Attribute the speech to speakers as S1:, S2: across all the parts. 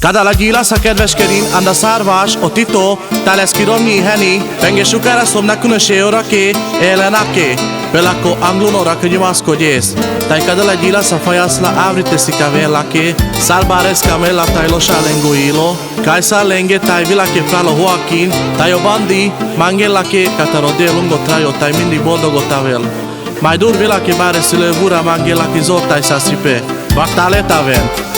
S1: Cada la gila sa kedves kerin, anda Szarvas, o Tito, tales kiromni heni, penge sukára somna kunöse orake, Elenának Pelako anglunora könyvaszkodjész. Tai cada la gila sa fajasla avritesika vellake, salbaresca mella tai lo shalenguilo, kai sa lenge tai vilake fralo Joaquin, tai o bandi, mangellake katarode lungo trajo, tai mindig boldogot tavel. Mai dur vilake bare szülővura mangellake zortai sa stripe, vaktale taven.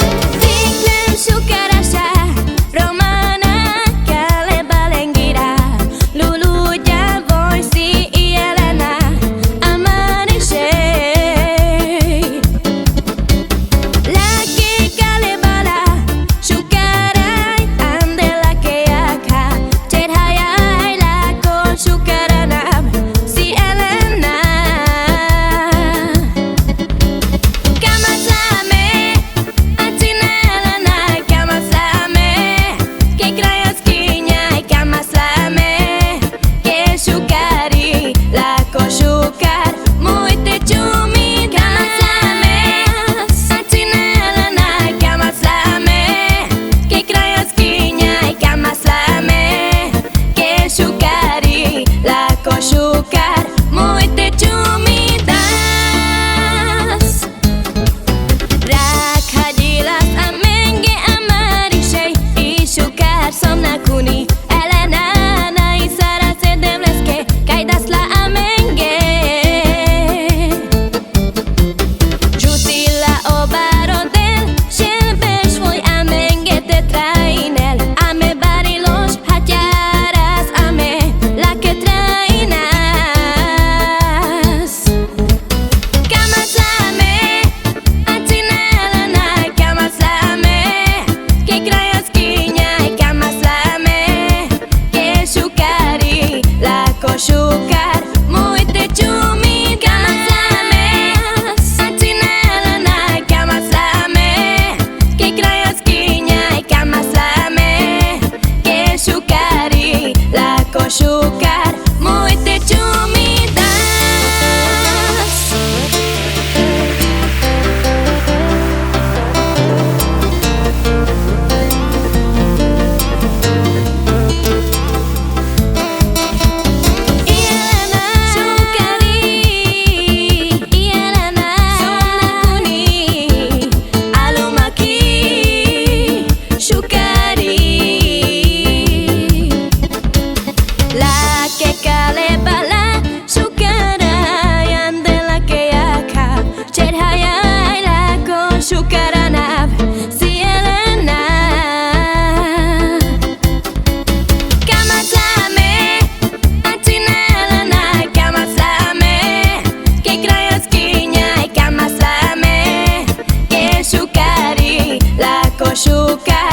S2: Sugar